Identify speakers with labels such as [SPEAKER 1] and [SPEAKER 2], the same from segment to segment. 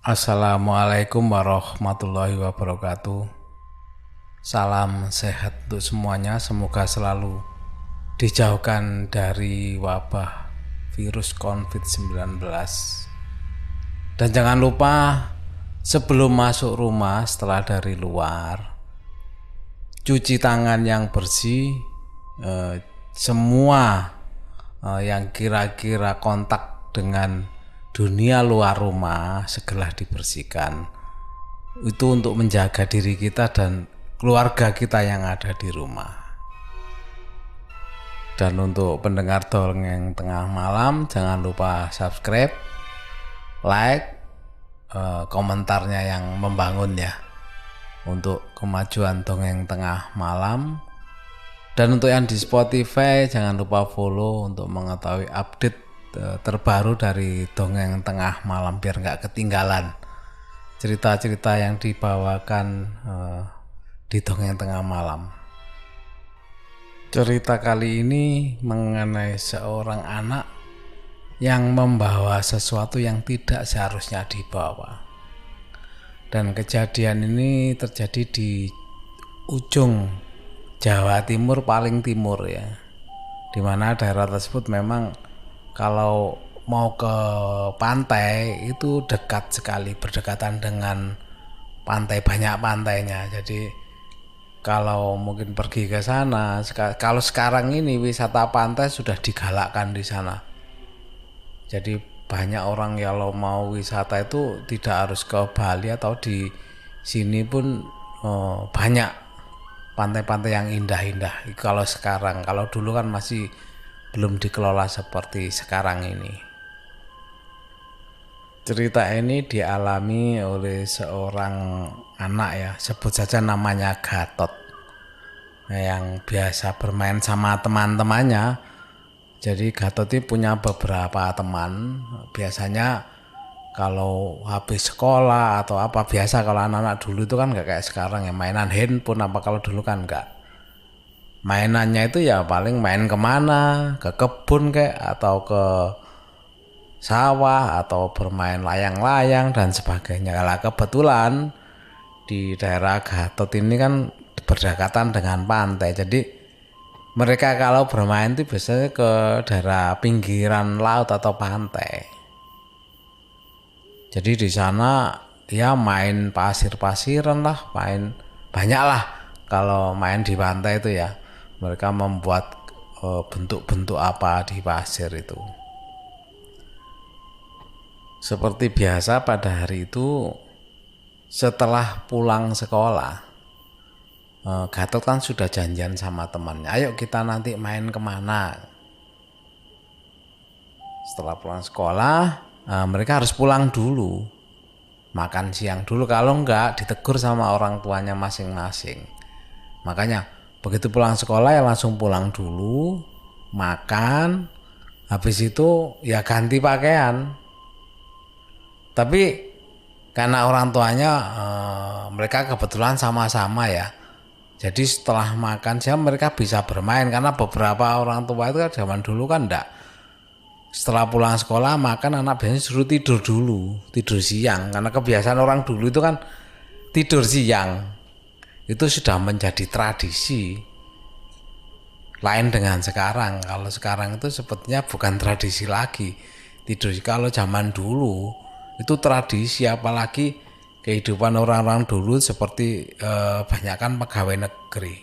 [SPEAKER 1] Assalamualaikum warahmatullahi wabarakatuh. Salam sehat untuk semuanya. Semoga selalu dijauhkan dari wabah virus COVID-19. Dan jangan lupa sebelum masuk rumah, setelah dari luar, cuci tangan yang bersih. Semua yang kira-kira kontak dengan dunia luar rumah segera dibersihkan. Itu untuk menjaga diri kita dan keluarga kita yang ada di rumah. Dan untuk pendengar dongeng tengah malam, jangan lupa subscribe, like, komentarnya yang membangun ya, untuk kemajuan dongeng tengah malam. Dan untuk yang di Spotify, jangan lupa follow untuk mengetahui update terbaru dari dongeng tengah malam biar nggak ketinggalan cerita-cerita yang dibawakan di dongeng tengah malam. Cerita kali ini mengenai seorang anak yang membawa sesuatu yang tidak seharusnya dibawa. Dan kejadian ini terjadi di ujung Jawa Timur, paling timur ya, dimana daerah tersebut memang kalau mau ke pantai itu dekat sekali, berdekatan dengan pantai, banyak pantainya. Jadi kalau mungkin pergi ke sana, kalau sekarang ini wisata pantai sudah digalakkan di sana. Jadi banyak orang yang kalau mau wisata itu tidak harus ke Bali, atau di sini pun banyak pantai-pantai yang indah-indah. Kalau sekarang, kalau dulu kan masih belum dikelola seperti sekarang ini. Cerita ini dialami oleh seorang anak ya, sebut saja namanya Gatot, yang biasa bermain sama teman-temannya. Jadi Gatot ini punya beberapa teman. Biasanya kalau habis sekolah atau apa, biasa kalau anak-anak dulu itu kan nggak kayak sekarang ya, mainan handphone apa, kalau dulu kan nggak. Mainannya itu ya paling main kemana, ke kebun kayak, atau ke sawah, atau bermain layang-layang dan sebagainya. Kalau kebetulan di daerah Gatot ini kan berdekatan dengan pantai, jadi mereka kalau bermain itu biasanya ke daerah pinggiran laut atau pantai. Jadi di sana ya main pasir-pasiran lah, main banyak lah. Kalau main di pantai itu ya, mereka membuat bentuk-bentuk apa di pasir itu. Seperti biasa pada hari itu, setelah pulang sekolah, Gatot kan sudah janjian sama temannya, ayo kita nanti main kemana. Setelah pulang sekolah, mereka harus pulang dulu, makan siang dulu, kalau enggak ditegur sama orang tuanya masing-masing. Makanya begitu pulang sekolah ya langsung pulang dulu, makan, habis itu ya ganti pakaian. Tapi karena orang tuanya mereka kebetulan sama-sama ya, jadi setelah makan siang mereka bisa bermain, karena beberapa orang tua itu kan zaman dulu kan enggak. Setelah pulang sekolah makan, anak biasanya suruh tidur dulu, tidur siang, karena kebiasaan orang dulu itu kan tidur siang. Itu sudah menjadi tradisi. Lain dengan sekarang. Kalau sekarang itu sepertinya bukan tradisi lagi tidur. Kalau zaman dulu itu tradisi, apalagi kehidupan orang-orang dulu seperti banyakkan pegawai negeri.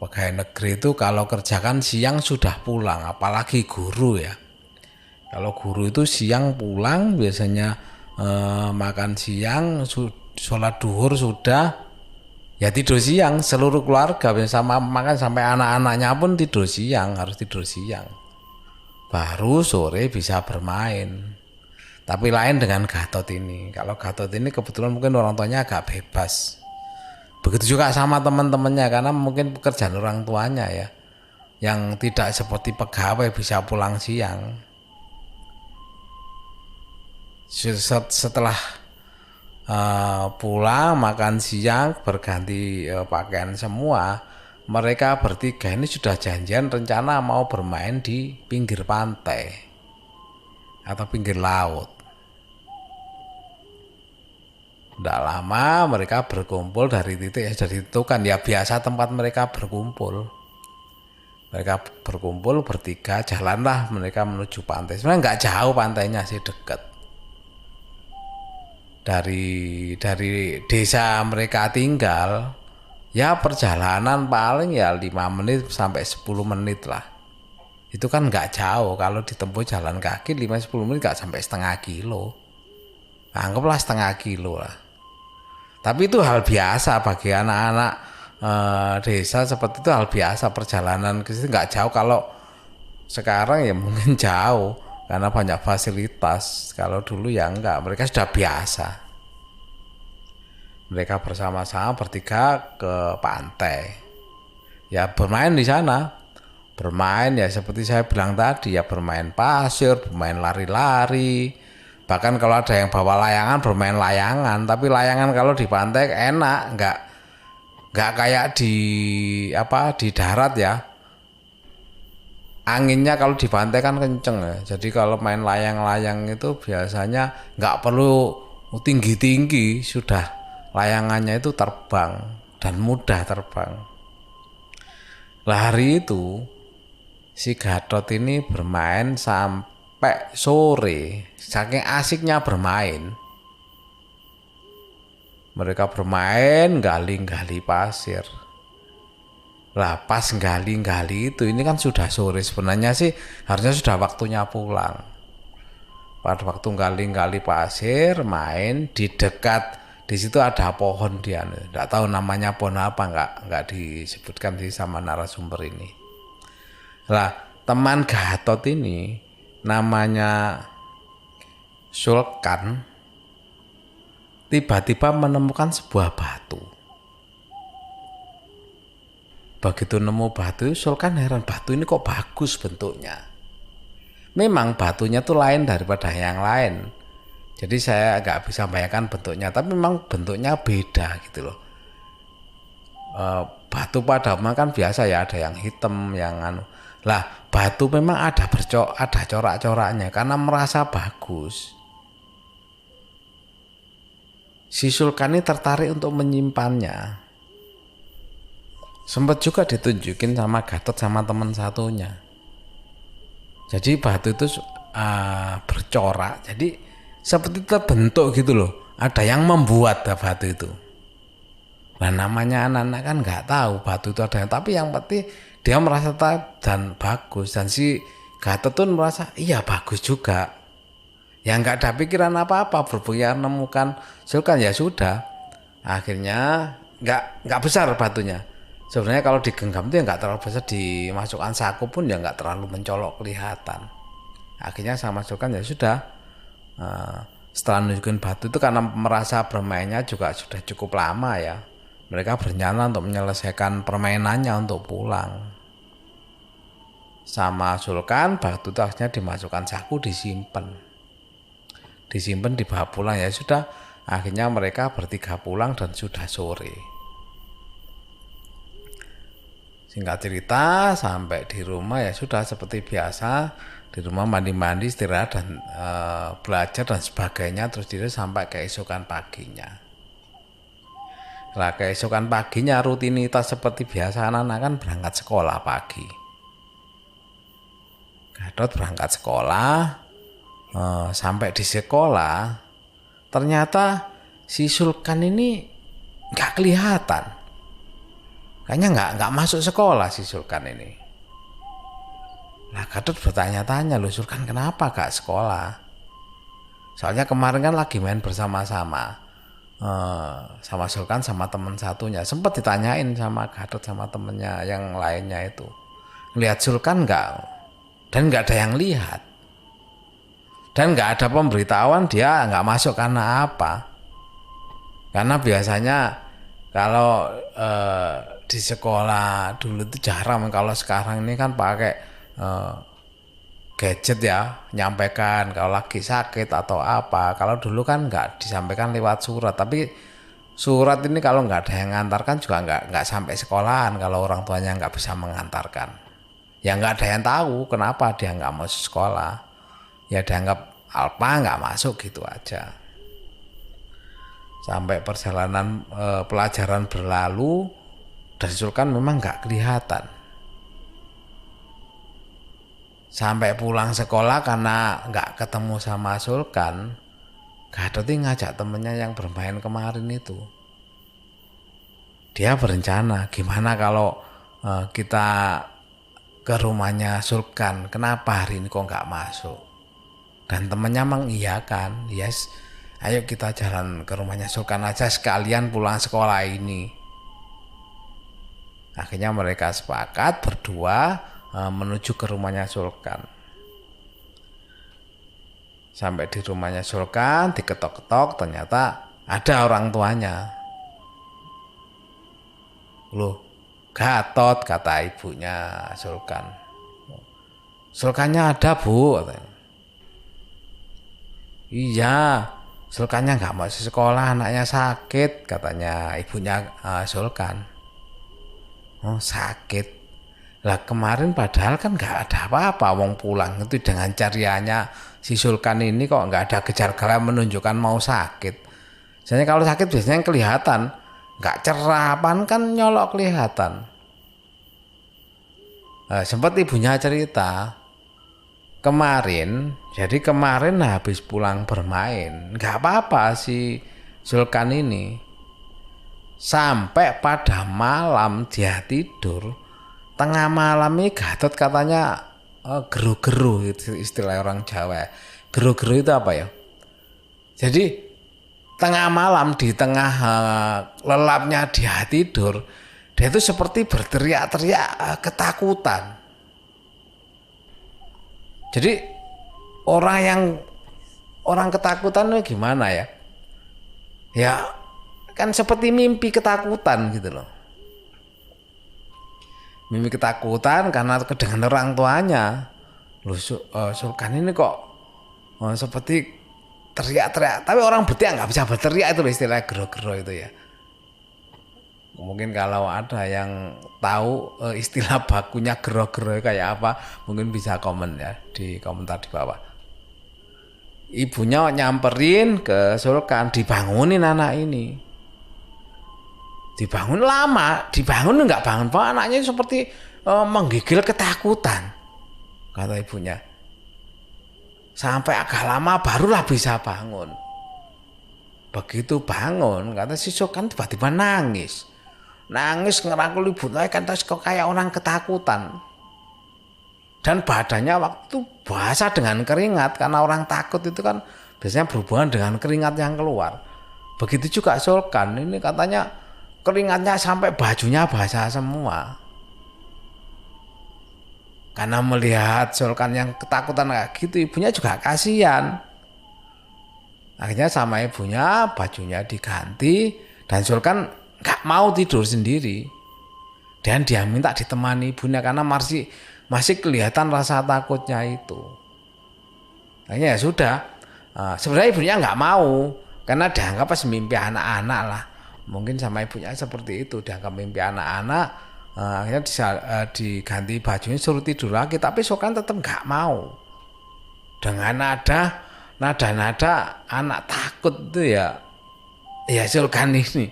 [SPEAKER 1] Pegawai negeri itu kalau kerjakan siang sudah pulang, apalagi guru ya. Kalau guru itu siang pulang, biasanya makan siang, sholat duhur sudah, ya tidur siang. Seluruh keluarga sama makan, sampai anak-anaknya pun tidur siang, harus tidur siang. Baru sore bisa bermain. Tapi lain dengan Gatot ini. Kalau Gatot ini kebetulan mungkin orang tuanya agak bebas. Begitu juga sama teman-temannya, karena mungkin pekerjaan orang tuanya ya, yang tidak seperti pegawai bisa pulang siang. Setelah pulang makan siang, berganti pakaian semua, mereka bertiga ini sudah janjian rencana mau bermain di pinggir pantai atau pinggir laut. Tidak lama mereka berkumpul dari titik ya, dari itu kan ya biasa tempat mereka berkumpul. Mereka berkumpul bertiga, jalanlah mereka menuju pantai. Sebenarnya nggak jauh pantainya sih, dekat. Dari desa mereka tinggal, ya perjalanan paling ya 5 menit sampai 10 menit lah. Itu kan nggak jauh, kalau ditempuh jalan kaki 5-10 menit nggak sampai setengah kilo. Anggaplah setengah kilo lah. Tapi itu hal biasa bagi anak-anak desa seperti itu, hal biasa perjalanan ke situ nggak jauh. Kalau sekarang ya mungkin jauh karena banyak fasilitas. Kalau dulu ya enggak, mereka sudah biasa. Mereka bersama-sama bertiga ke pantai. Ya bermain di sana. Bermain ya seperti saya bilang tadi ya, bermain pasir, bermain lari-lari. Bahkan kalau ada yang bawa layangan, bermain layangan. Tapi layangan kalau di pantai enak, nggak kayak di darat ya. Anginnya kalau di pantai kan kenceng ya. Jadi kalau main layang-layang itu biasanya nggak perlu tinggi-tinggi, sudah layangannya itu terbang dan mudah terbang. Lah hari itu si Gatot ini bermain sampai sore, saking asiknya bermain. Mereka bermain gali-gali pasir. Lah pas gali-gali itu, ini kan sudah sore, sebenarnya sih harusnya sudah waktunya pulang. Pada waktu gali-gali pasir, main di dekat di situ ada pohon, dia nggak tahu namanya pohon apa, nggak disebutkan di sama narasumber ini. Lah teman Gatot ini namanya Sulkan, tiba-tiba menemukan sebuah batu. Begitu nemu batu, Sulkan heran, batu ini kok bagus bentuknya. Memang batunya tuh lain daripada yang lain. Jadi saya nggak bisa bayangkan bentuknya, tapi memang bentuknya beda gitu loh. Batu pada umumnya kan biasa ya, ada yang hitam, yang anu. Lah batu memang ada corak-coraknya karena merasa bagus. Si Sulkan ini tertarik untuk menyimpannya. Sempat juga ditunjukin sama Gatot sama teman satunya. Jadi batu itu bercorak, jadi seperti terbentuk gitu loh. Ada yang membuat batu itu. Nah namanya anak-anak kan nggak tahu batu itu ada, tapi yang penting dia merasa dan bagus, dan si Gatot tuh merasa iya bagus juga. Yang nggak ada pikiran apa-apa, berpikir menemukan Sulkan ya sudah. Akhirnya nggak besar batunya. Sebenarnya kalau digenggam itu ya nggak terlalu besar, dimasukkan saku pun ya nggak terlalu mencolok kelihatan. Akhirnya sama Sulkan ya sudah, setelah nunjukin batu itu karena merasa bermainnya juga sudah cukup lama ya, mereka berencana untuk menyelesaikan permainannya untuk pulang. Sama Sulkan, batu itu akhirnya dimasukkan saku, disimpan dibawa pulang ya sudah. Akhirnya mereka bertiga pulang dan sudah sore. Singkat cerita, sampai di rumah ya sudah seperti biasa, di rumah mandi-mandi, istirahat dan belajar dan sebagainya, terus diri sampai keesokan paginya. Lah keesokan paginya rutinitas seperti biasa, anak-anak kan berangkat sekolah pagi. Gatot berangkat sekolah, sampai di sekolah ternyata si Sulkan ini nggak kelihatan. Kayaknya nggak masuk sekolah si Sulkan ini. Nah Gatot bertanya-tanya, loh Sulkan kenapa gak sekolah? Soalnya kemarin kan lagi main bersama-sama, sama Sulkan sama teman satunya. Sempat ditanyain sama Gatot sama temennya yang lainnya itu, lihat Sulkan nggak? Dan nggak ada yang lihat. Dan nggak ada pemberitahuan dia nggak masuk karena apa? Karena biasanya kalau di sekolah dulu itu jarang, kalau sekarang ini kan pakai gadget ya, nyampaikan kalau lagi sakit atau apa. Kalau dulu kan nggak disampaikan lewat surat, tapi surat ini kalau nggak ada yang ngantarkan juga nggak sampai sekolahan kalau orang tuanya nggak bisa mengantarkan. Ya nggak ada yang tahu kenapa dia nggak masuk sekolah. Ya dianggap alpa nggak masuk gitu aja. Sampai perjalanan pelajaran berlalu dan Sulkan memang nggak kelihatan. Sampai pulang sekolah karena nggak ketemu sama Sulkan, Gatot ngajak temennya yang bermain kemarin itu. Dia berencana gimana kalau kita ke rumahnya Sulkan, kenapa hari ini kok nggak masuk? Dan temennya mengiyakan, yes, ayo kita jalan ke rumahnya Sulkan aja sekalian pulang sekolah ini. Akhirnya mereka sepakat berdua menuju ke rumahnya Sulkan. Sampai di rumahnya Sulkan, diketok-ketok, ternyata ada orang tuanya. Loh, Gatot, kata ibunya Sulkan. Sulkannya ada, Bu. Iya, Sulkannya nggak mau sekolah, anaknya sakit, katanya ibunya Sulkan. Oh, sakit. Lah kemarin padahal kan nggak ada apa-apa, wong pulang itu dengan cariannya si Sulkan ini kok nggak ada gejala menunjukkan mau sakit. Biasanya kalau sakit biasanya kelihatan, nggak cerah, kan nyolok kelihatan. Sempat ibunya cerita kemarin, jadi kemarin habis pulang bermain, nggak apa-apa si Sulkan ini. Sampai pada malam dia tidur, tengah malam ini Gatot katanya geru-geru, itu istilah orang Jawa. Geru-geru itu apa ya? Jadi tengah malam di tengah lelapnya dia tidur, dia itu seperti berteriak-teriak ketakutan. Jadi orang ketakutan itu gimana ya? Ya kan seperti mimpi ketakutan gitu loh. Mimpi ketakutan karena kedengaran orang tuanya. Loh, Sulkan ini kok seperti teriak-teriak. Tapi orang berteriak nggak bisa berteriak, itu loh istilah gero-gero itu ya. Mungkin kalau ada yang tahu istilah bakunya gero-gero kayak apa, mungkin bisa komen ya di komentar di bawah. Ibunya nyamperin ke Sulkan, dibangunin anak ini. Dibangun lama, dibangun nggak bangun, Pak, anaknya seperti menggigil ketakutan, kata ibunya. Sampai agak lama barulah bisa bangun. Begitu bangun, kata si Sulkan tiba-tiba nangis ngerangkul ibunya, kan terus kok kayak orang ketakutan. Dan badannya waktu basah dengan keringat, karena orang takut itu kan biasanya berhubungan dengan keringat yang keluar. Begitu juga Sulkan, ini katanya keringatnya sampai bajunya basah semua. Karena melihat Sulkan yang ketakutan kayak gitu, ibunya juga kasihan. Akhirnya sama ibunya bajunya diganti, dan Sulkan gak mau tidur sendiri. Dan dia minta ditemani ibunya karena masih kelihatan rasa takutnya itu. Akhirnya ya sudah, sebenarnya ibunya gak mau karena dianggap pas mimpi anak-anak lah. Mungkin sama ibunya seperti itu, dianggap mimpi anak-anak. Akhirnya diganti bajunya, suruh tidur lagi, tapi Sulkan tetap nggak mau. Dengan nada anak takut itu ya Sulkan ini.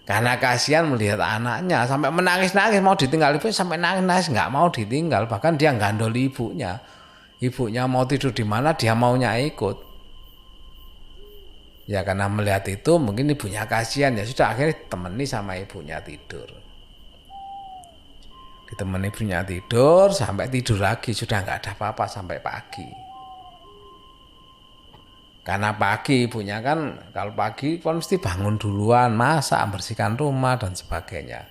[SPEAKER 1] Karena kasihan melihat anaknya sampai menangis-nangis mau ditinggal ibu, sampai nangis nggak mau ditinggal, bahkan dia gandoli ibunya. Ibunya mau tidur di mana dia maunya ikut. Ya karena melihat itu mungkin ibunya kasihan, ya sudah akhirnya ditemani sama ibunya tidur. Ditemani ibunya tidur sampai tidur lagi, sudah nggak ada apa-apa sampai pagi. Karena pagi ibunya kan kalau pagi kan mesti bangun duluan, masak, bersihkan rumah dan sebagainya.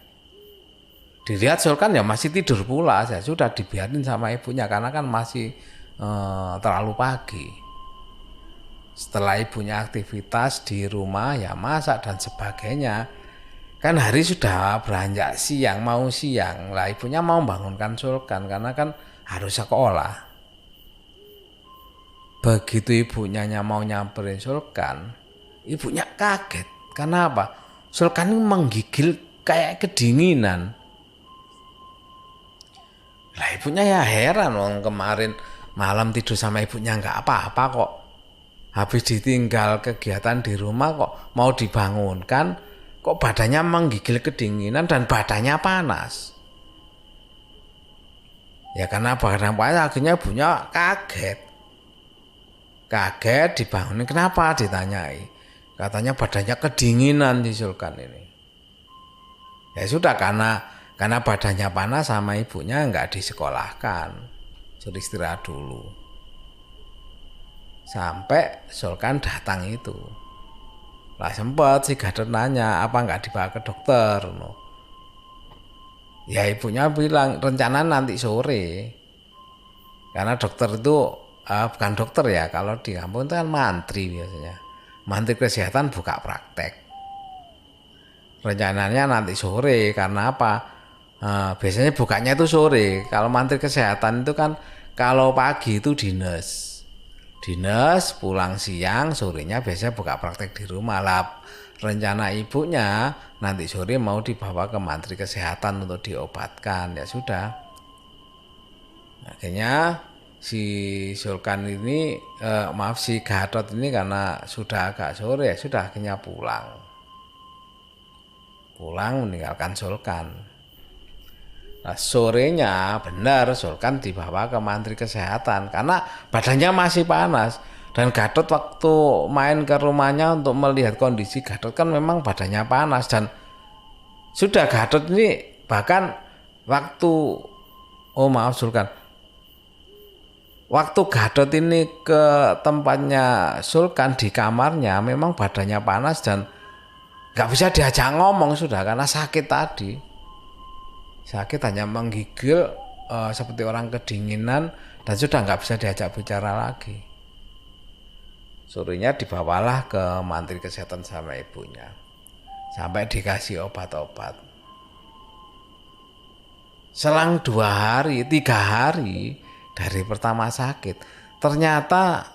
[SPEAKER 1] Dilihat Sulkan ya masih tidur pula, ya sudah dibiarin sama ibunya karena kan masih terlalu pagi. Setelah ibunya aktivitas di rumah ya masak dan sebagainya, kan hari sudah beranjak siang, mau siang lah, ibunya mau bangunkan Sulkan karena kan harus sekolah. Begitu ibunya mau nyamperin Sulkan, ibunya kaget. Karena apa? Sulkan ini menggigil kayak kedinginan. Lah ibunya ya heran, kemarin malam tidur sama ibunya nggak apa-apa kok. habis ditinggal kegiatan di rumah kok mau dibangunkan, kok badannya menggigil kedinginan dan badannya panas. Ya karena badan panas akhirnya ibunya kaget. Kaget dibangunin, kenapa ditanyai. Katanya badannya kedinginan si Sulkan ini. Ya sudah karena badannya panas sama ibunya nggak disekolahkan. Suruh istirahat dulu. Sampai Sulkan datang itu. Lah sempat si Gatot nanya, apa nggak dibawa ke dokter? No. Ya ibunya bilang rencana nanti sore. Karena dokter itu bukan dokter ya, kalau di kampung itu kan mantri biasanya. Mantri kesehatan buka praktek. Rencananya nanti sore karena apa? Biasanya bukanya itu sore. Kalau mantri kesehatan itu kan kalau pagi itu dinas pulang siang, sorenya biasanya buka praktek di rumah lah. Rencana ibunya nanti sore mau dibawa ke mantri kesehatan untuk diobatkan. Ya sudah, akhirnya si Sulkan ini si Gatot ini karena sudah agak sore ya sudah akhirnya pulang meninggalkan Sulkan. Nah, sorenya benar Sulkan dibawa ke mantri kesehatan karena badannya masih panas. Dan Gatot waktu main ke rumahnya untuk melihat kondisi Gatot kan memang badannya panas. Dan sudah Gatot ini bahkan waktu Sulkan, waktu Gatot ini ke tempatnya Sulkan di kamarnya memang badannya panas dan gak bisa diajak ngomong sudah karena sakit tadi. Sakit hanya menggigil seperti orang kedinginan dan sudah nggak bisa diajak bicara lagi. Sorenya dibawalah ke mantri kesehatan sama ibunya. Sampai dikasih obat-obat. Selang 2 hari, 3 hari dari pertama sakit, ternyata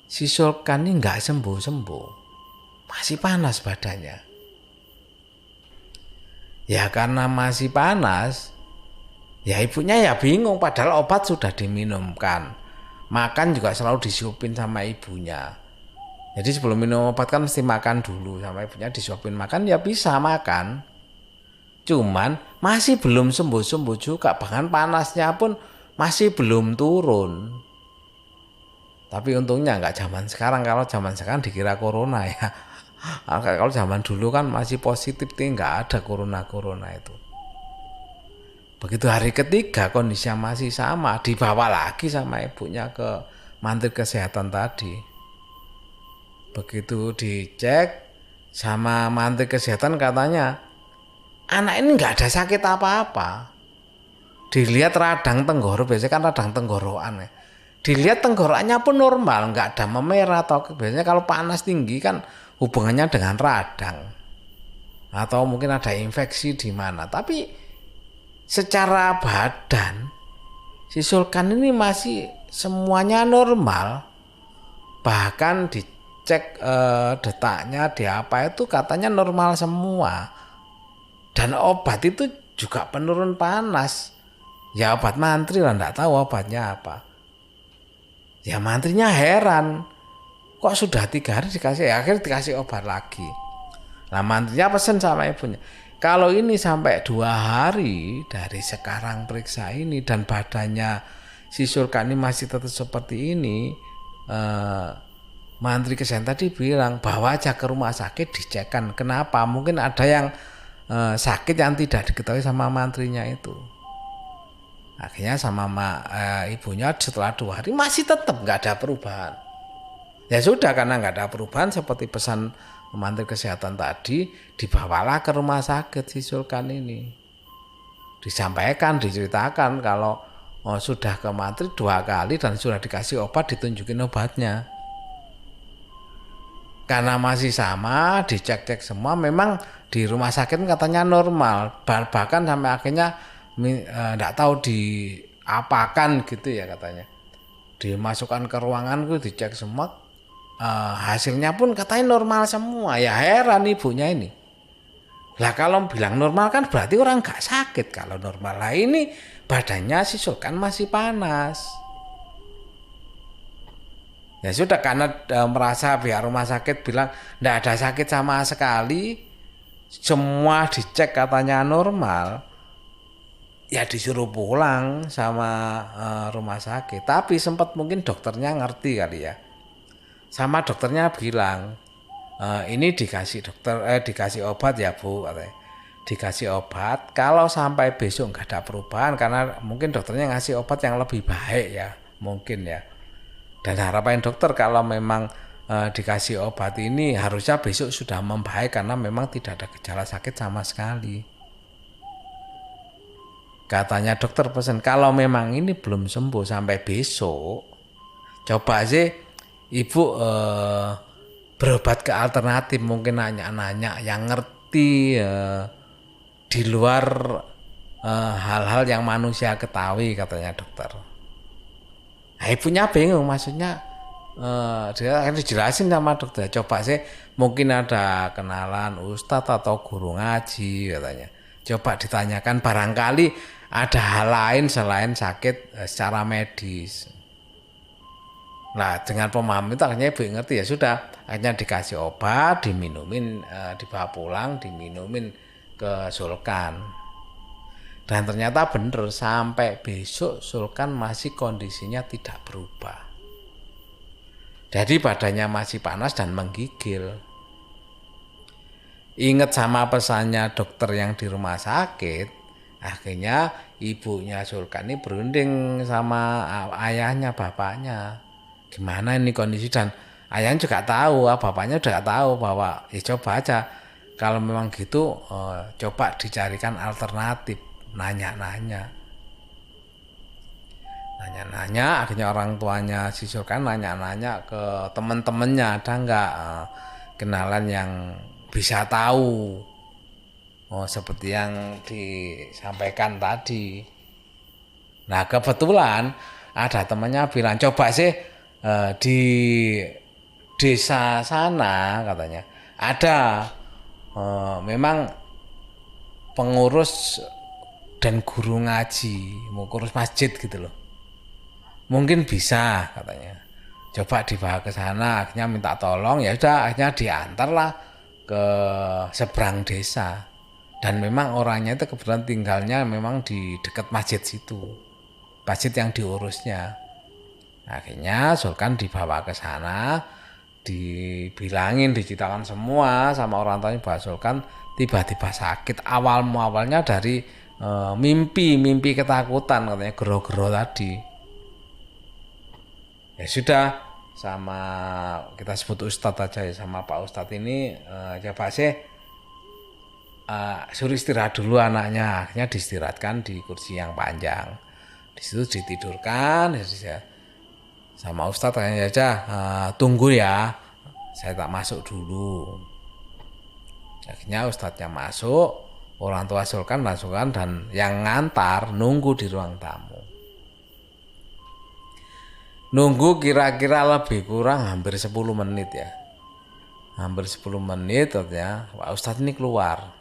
[SPEAKER 1] si Sulkan ini nggak sembuh-sembuh. Masih panas badannya. Ya karena masih panas, ya ibunya ya bingung padahal obat sudah diminumkan. Makan juga selalu disuapin sama ibunya. Jadi sebelum minum obat kan mesti makan dulu sama ibunya, disuapin makan ya bisa makan. Cuman masih belum sembuh-sembuh juga, bahkan panasnya pun masih belum turun. Tapi untungnya nggak zaman sekarang, kalau zaman sekarang dikira corona ya. Kalau zaman dulu kan masih positif, nggak ada corona itu. Begitu hari ketiga kondisinya masih sama, dibawa lagi sama ibunya ke mantri kesehatan tadi. Begitu dicek sama mantri kesehatan katanya anak ini nggak ada sakit apa-apa. Dilihat radang tenggorok, biasanya kan radang tenggorokan ya. Dilihat tenggorokannya pun normal, nggak ada memerah atau biasanya kalau panas tinggi kan hubungannya dengan radang atau mungkin ada infeksi di mana. Tapi secara badan si Sulkan ini masih semuanya normal, bahkan dicek detaknya di apa itu katanya normal semua, dan obat itu juga penurun panas. Ya obat mantri lah, nggak tahu obatnya apa. Ya mantrinya heran, kok sudah 3 hari dikasih, akhirnya dikasih obat lagi. Nah mantrinya pesen sama ibunya, kalau ini sampai 2 hari dari sekarang periksa ini dan badannya si Sulkan ini masih tetap seperti ini, mantri kesehatan tadi bilang bawa aja ke rumah sakit dicekkan. Kenapa? Mungkin ada yang sakit yang tidak diketahui sama mantrinya itu. Akhirnya sama ibunya setelah 2 hari masih tetap nggak ada perubahan. Ya sudah, karena nggak ada perubahan seperti pesan mantri kesehatan tadi, dibawalah ke rumah sakit si Sulkan ini. Disampaikan, diceritakan kalau sudah ke mantri 2 kali dan sudah dikasih obat, ditunjukin obatnya. Karena masih sama, dicek-cek semua, memang di rumah sakit katanya normal, bahkan sampai akhirnya nggak tahu diapakan gitu ya katanya. Dimasukkan ke ruangan itu dicek semua, hasilnya pun katanya normal semua. Ya heran ibunya ini. Lah kalau bilang normal kan berarti orang nggak sakit. Kalau normal lah ini badannya si Sulkan masih panas. Ya sudah, karena merasa pihak rumah sakit bilang nggak ada sakit sama sekali, semua dicek katanya normal, ya disuruh pulang sama rumah sakit. Tapi sempat mungkin dokternya ngerti kali ya, sama dokternya bilang, ini dikasih obat ya Bu, katanya. Dikasih obat, kalau sampai besok nggak ada perubahan, karena mungkin dokternya ngasih obat yang lebih baik ya, mungkin ya. Dan harapan dokter kalau memang dikasih obat ini harusnya besok sudah membaik, karena memang tidak ada gejala sakit sama sekali. Katanya dokter pesan, kalau memang ini belum sembuh sampai besok, coba sih ibu berobat ke alternatif, mungkin nanya-nanya yang ngerti di luar hal-hal yang manusia ketahui, katanya dokter. Nah, ibunya bingung, maksudnya dia akan dijelasin sama dokter, coba sih mungkin ada kenalan ustadz atau guru ngaji, katanya. Coba ditanyakan, barangkali ada hal lain selain sakit secara medis. Nah, dengan pemahaman itu akhirnya ibu ngerti, ya sudah, akhirnya dikasih obat, diminumin, dibawa pulang, diminumin ke Sulkan. Dan ternyata bener, sampai besok Sulkan masih kondisinya tidak berubah. Jadi badannya masih panas dan menggigil. Ingat sama pesannya dokter yang di rumah sakit, akhirnya ibunya Sulkan ini berunding sama ayahnya, bapaknya. Gimana ini kondisi, dan ayahnya juga tahu, bapaknya juga tahu bahwa ya coba aja, kalau memang gitu coba dicarikan alternatif. Nanya-nanya, akhirnya orang tuanya si Sulkan nanya-nanya ke teman-temannya, ada nggak kenalan yang bisa tahu seperti yang disampaikan tadi. Nah, kebetulan ada temannya bilang, coba sih di desa sana, katanya ada memang pengurus dan guru ngaji, mau kurus masjid gitu loh, mungkin bisa, katanya. Coba dibawa ke sana, akhirnya minta tolong, ya udah, akhirnya diantar lah ke seberang desa. Dan memang orangnya itu kebetulan tinggalnya memang di dekat masjid situ, masjid yang diurusnya. Akhirnya Sulkan dibawa ke sana, dibilangin, diceritakan semua sama orang tuanya bahwa Sulkan tiba-tiba sakit. Awalnya dari mimpi ketakutan, katanya, gero-gero tadi. Ya sudah, sama kita sebut ustadz aja ya, sama Pak Ustadz ini coba sih suruh istirahat dulu anaknya. Akhirnya diistirahatkan di kursi yang panjang, di situ ditidurkan sama Ustadz. Kayaknya aja tunggu ya, saya tak masuk dulu. Akhirnya Ustadznya masuk, orang tua Sulkan masukkan, dan yang ngantar nunggu di ruang tamu. Nunggu kira-kira lebih kurang hampir 10 menit ya. Hampir 10 menit ya, Pak Ustadz ini keluar,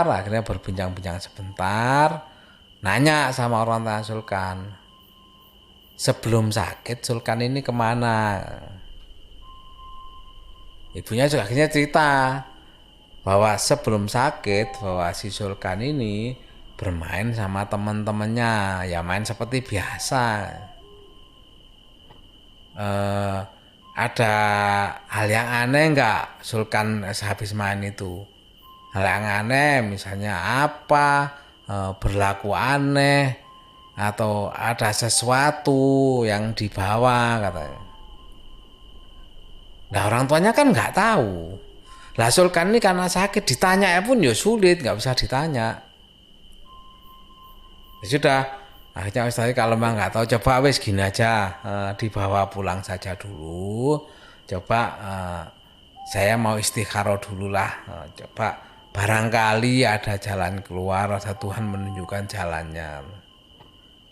[SPEAKER 1] akhirnya berbincang-bincang sebentar, nanya sama orang tua Sulkan, sebelum sakit Sulkan ini kemana. Ibunya juga akhirnya cerita bahwa sebelum sakit, bahwa si Sulkan ini bermain sama teman-temannya, ya main seperti biasa. Ada hal yang aneh nggak Sulkan sehabis main itu? Hal yang aneh misalnya apa, berlaku aneh, atau ada sesuatu yang dibawa, katanya. Nah, orang tuanya kan nggak tahu. Lah Sulkan ini karena sakit, ditanya pun ya sulit, nggak bisa ditanya. Ya sudah, akhirnya Ustaz kalau memang nggak tahu, coba wes gini aja, dibawa pulang saja dulu. Coba saya mau istikharah dulu lah. Coba barangkali ada jalan keluar, ada Tuhan menunjukkan jalannya.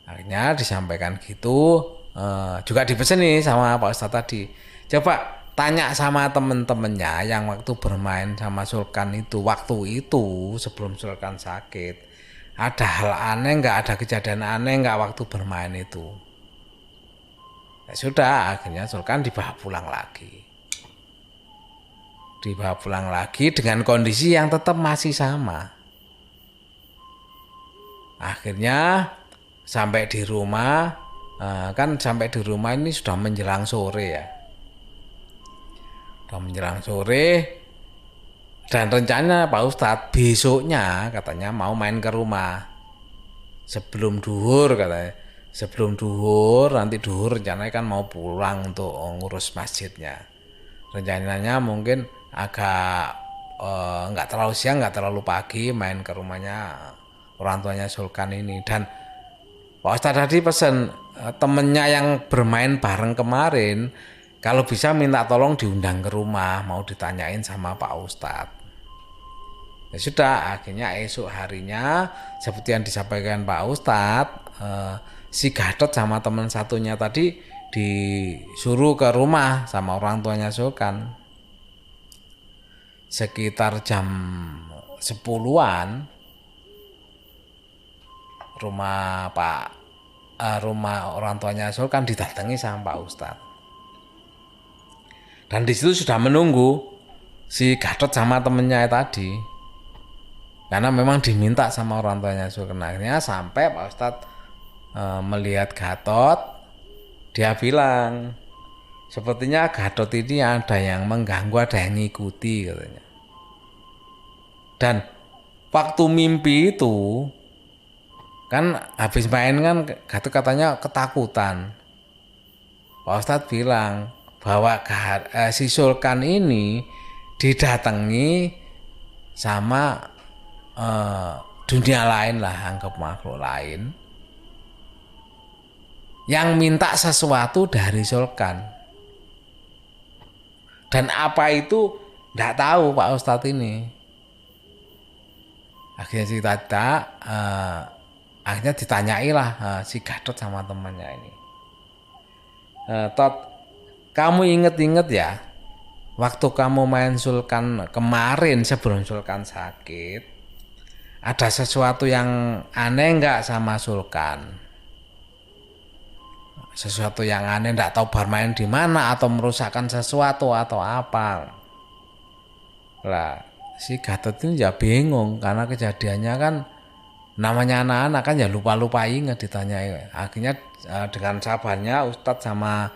[SPEAKER 1] Akhirnya disampaikan gitu, juga dipesan nih sama Pak Ustadz tadi. Coba tanya sama temen-temennya yang waktu bermain sama Sulkan itu, waktu itu sebelum Sulkan sakit, ada hal aneh nggak, ada kejadian aneh nggak waktu bermain itu. Ya sudah, akhirnya Sulkan dibawa pulang lagi. Dibawa pulang lagi dengan kondisi yang tetap masih sama. Akhirnya sampai di rumah, kan sampai di rumah ini sudah menjelang sore ya. Sudah menjelang sore, dan rencananya Pak Ustadz besoknya katanya mau main ke rumah. Sebelum duhur katanya. Sebelum duhur, nanti duhur rencananya kan mau pulang untuk ngurus masjidnya. Rencananya mungkin agak nggak terlalu siang, nggak terlalu pagi main ke rumahnya orang tuanya Sulkan ini. Dan Pak Ustadz tadi pesan temennya yang bermain bareng kemarin, kalau bisa minta tolong diundang ke rumah, mau ditanyain sama Pak Ustadz. Ya sudah, akhirnya esok harinya seperti yang disampaikan Pak Ustadz, si Gatot sama teman satunya tadi disuruh ke rumah sama orang tuanya Sulkan. Sekitar jam 10-an rumah orang tuanya Sulkan didatangi sama Pak Ustadz. Dan di situ sudah menunggu si Gatot sama temennya tadi. Karena memang diminta sama orang tuanya Sulkan. Akhirnya sampai Pak Ustadz melihat Gatot, dia bilang, sepertinya Gatot ini ada yang mengganggu, ada yang ngikuti katanya. Dan waktu mimpi itu, kan habis main kan Gatot katanya ketakutan. Pak Ustadz bilang bahwa si Sulkan ini didatangi sama dunia lain lah, anggap makhluk lain yang minta sesuatu dari Sulkan. Dan apa itu tidak tahu Pak Ustadz ini. Akhirnya ditanyai lah si Gatot sama temannya ini. Tot, kamu inget-inget ya, waktu kamu main Sulkan kemarin sebelum Sulkan sakit, ada sesuatu yang aneh nggak sama Sulkan? Sesuatu yang aneh, nggak tahu bermain di mana atau merusakkan sesuatu atau apa? Lah, si Gatot ini ya bingung karena kejadiannya kan namanya anak-anak kan ya lupa-lupa ingat ditanyai. Akhirnya dengan sabarnya Ustadz sama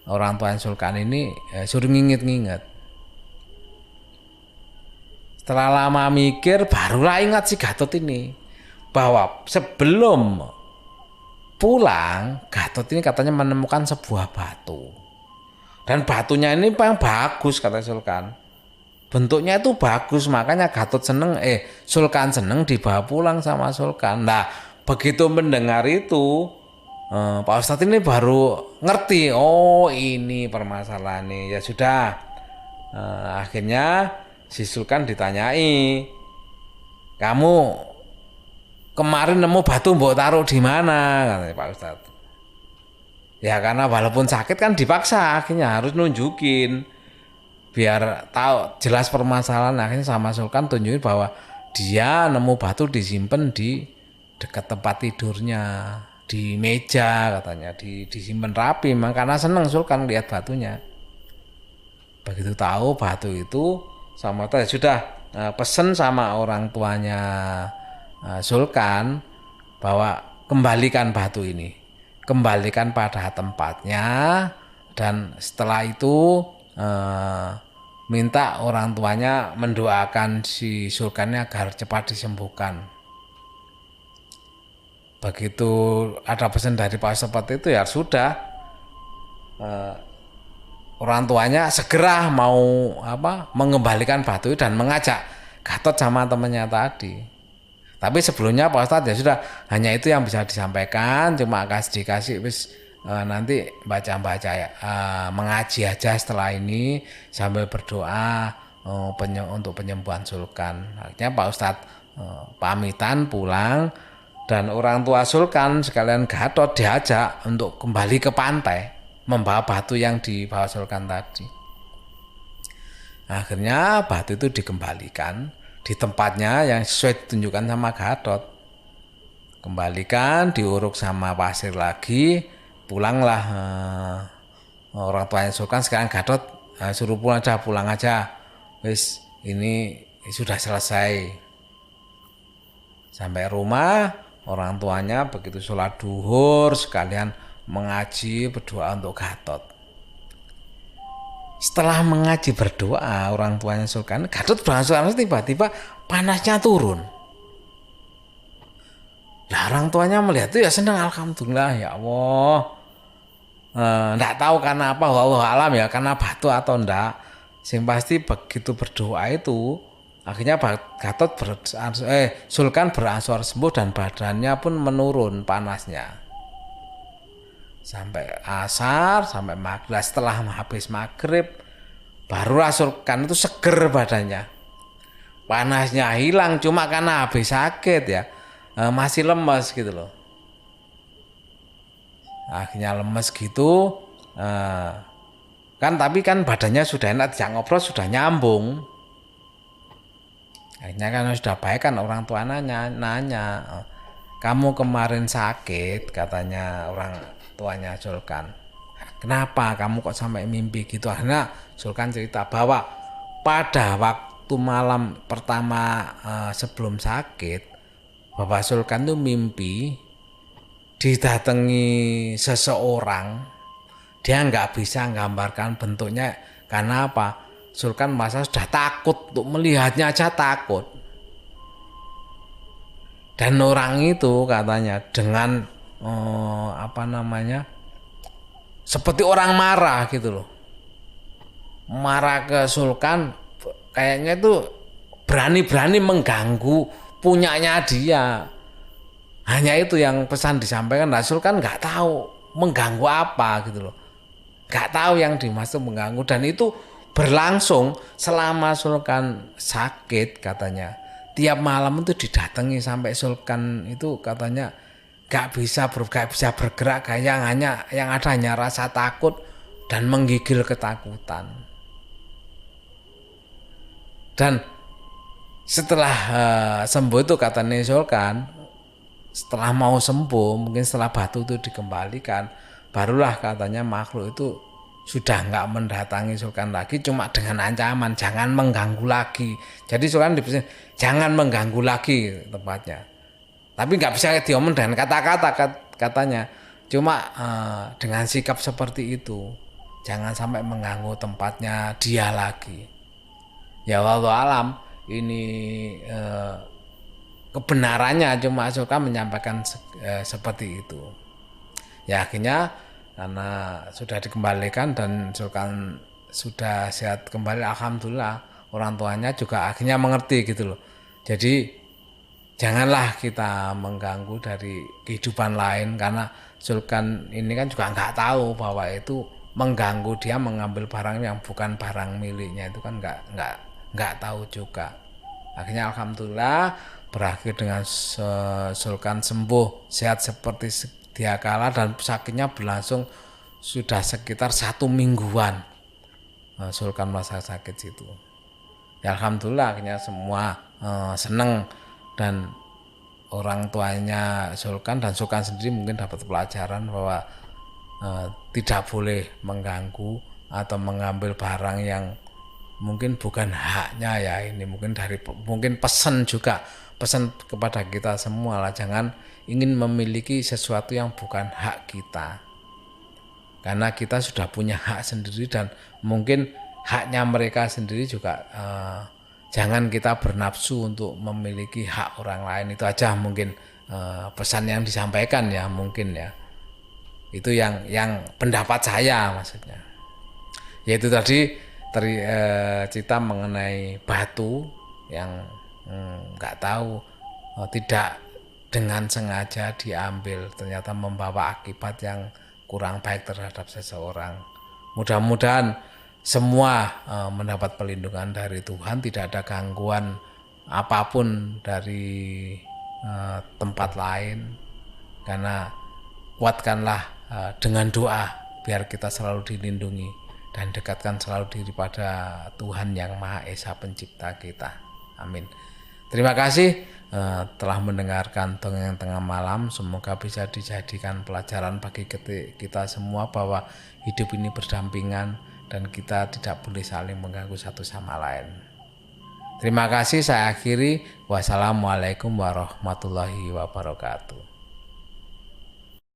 [SPEAKER 1] orang tua Sulkan ini suruh nginget-nginget. Setelah lama mikir barulah ingat si Gatot ini bahwa sebelum pulang Gatot ini katanya menemukan sebuah batu. Dan batunya ini yang bagus kata Sulkan. Bentuknya itu bagus, makanya Gatot Sulkan seneng dibawa pulang sama Sulkan. Nah, begitu mendengar itu Pak Ustadz ini baru ngerti, oh ini permasalahannya. Ya sudah, akhirnya si Sulkan ditanyai, kamu kemarin nemu batu mbok taruh di mana? Katanya Pak Ustadz. Ya karena walaupun sakit kan dipaksa, akhirnya harus nunjukin biar tahu jelas permasalahan. Akhirnya sama Sulkan tunjukin bahwa dia nemu batu disimpan di dekat tempat tidurnya, di meja katanya, disimpan rapi. Memang karena senang Sulkan lihat batunya. Begitu tahu batu itu, sama tadi sudah pesen sama orang tuanya Sulkan bahwa kembalikan batu ini, kembalikan pada tempatnya, dan setelah itu minta orang tuanya mendoakan si Sulkannya agar cepat disembuhkan. Begitu ada pesan dari Pak seperti itu ya sudah, orang tuanya segera mau mengembalikan batu dan mengajak Gatot sama temannya tadi. Tapi sebelumnya Pak Ustadz ya sudah, hanya itu yang bisa disampaikan, cuma dikasih nanti baca-baca ya, mengaji aja setelah ini sambil berdoa untuk penyembuhan Sulkan. Akhirnya Pak Ustadz pamitan pulang, dan orang tua Sulkan sekalian Gatot diajak untuk kembali ke pantai membawa batu yang dibawa Sulkan tadi. Akhirnya batu itu dikembalikan di tempatnya yang sesuai ditunjukkan sama Gatot. Kembalikan, diuruk sama pasir lagi, pulanglah orang tuanya Sulkan sekarang Gatot suruh pulang aja, wis ini sudah selesai. Sampai rumah orang tuanya begitu sholat duhur sekalian mengaji berdoa untuk Gatot. Setelah mengaji berdoa orang tuanya Sulkan, Gatot berangsur-angsur tiba-tiba panasnya turun. Nah orang tuanya melihat itu ya senang, alhamdulillah ya Allah. Nggak tahu karena apa, Allah alam ya, karena batu atau enggak. Yang pasti begitu berdoa itu akhirnya Gatot Sulkan berangsur sembuh dan badannya pun menurun panasnya. Sampai asar, sampai maghrib. Setelah habis maghrib baru Sulkan itu seger badannya. Panasnya hilang cuma karena habis sakit ya. Masih lemes gitu loh. Akhirnya lemes gitu, kan tapi kan badannya sudah enak, dijak ngobrol sudah nyambung. Akhirnya kan sudah baik kan orang tua nanya, kamu kemarin sakit, katanya orang tuanya Sulkan. Kenapa kamu kok sampai mimpi gitu? Akhirnya Sulkan cerita bahwa pada waktu malam pertama sebelum sakit, Bapak Sulkan tuh mimpi didatangi seseorang, dia nggak bisa gambarkan bentuknya karena apa? Sulkan masa sudah takut, untuk melihatnya aja takut. Dan orang itu katanya dengan seperti orang marah gitu loh, marah ke Sulkan, kayaknya itu berani-berani mengganggu punyanya dia. Hanya itu yang pesan disampaikan. Rasul kan nggak tahu mengganggu apa gitu loh, nggak tahu yang dimaksud mengganggu. Dan itu berlangsung selama Sulkan sakit katanya. Tiap malam itu didatangi sampai Sulkan itu katanya nggak bisa bergerak, kayak yang ada hanya rasa takut dan menggigil ketakutan. Dan setelah sembuh itu katanya Sulkan, setelah mau sembuh, mungkin setelah batu itu dikembalikan, barulah katanya makhluk itu sudah nggak mendatangi Sulkan lagi, cuma dengan ancaman jangan mengganggu lagi. Jadi Sulkan dipesan jangan mengganggu lagi tempatnya. Tapi nggak bisa diomong dengan kata-kata katanya, cuma dengan sikap seperti itu, jangan sampai mengganggu tempatnya dia lagi. Ya wallahu alam, ini kebenarannya cuma Sulkan menyampaikan seperti itu. Ya akhirnya karena sudah dikembalikan dan Sulkan sudah sehat kembali, alhamdulillah orang tuanya juga akhirnya mengerti gitu loh. Jadi janganlah kita mengganggu dari kehidupan lain, karena Sulkan ini kan juga nggak tahu bahwa itu mengganggu dia mengambil barang yang bukan barang miliknya, itu kan nggak tahu juga. Akhirnya alhamdulillah berakhir dengan Sulkan sembuh sehat seperti sedia kala, dan sakitnya berlangsung sudah sekitar 1 mingguan. Sulkan masa sakit situ. Ya alhamdulillah akhirnya semua seneng, dan orang tuanya Sulkan dan Sulkan sendiri mungkin dapat pelajaran bahwa tidak boleh mengganggu atau mengambil barang yang mungkin bukan haknya ya. Ini mungkin pesan kepada kita semua lah, jangan ingin memiliki sesuatu yang bukan hak kita, karena kita sudah punya hak sendiri, dan mungkin haknya mereka sendiri juga. Jangan kita bernafsu untuk memiliki hak orang lain. Itu aja mungkin pesan yang disampaikan ya, mungkin ya. Itu yang pendapat saya maksudnya. Yaitu tadi cerita mengenai batu yang nggak tahu, tidak dengan sengaja diambil, ternyata membawa akibat yang kurang baik terhadap seseorang. Mudah-mudahan semua mendapat perlindungan dari Tuhan, tidak ada gangguan apapun dari tempat lain, karena kuatkanlah dengan doa biar kita selalu dilindungi dan dekatkan selalu diri pada Tuhan yang Maha Esa pencipta kita. Amin. Terima kasih telah mendengarkan dongeng tengah malam. Semoga bisa dijadikan pelajaran bagi kita semua bahwa hidup ini berdampingan dan kita tidak boleh saling mengganggu satu sama lain. Terima kasih, saya akhiri. Wassalamualaikum warahmatullahi wabarakatuh.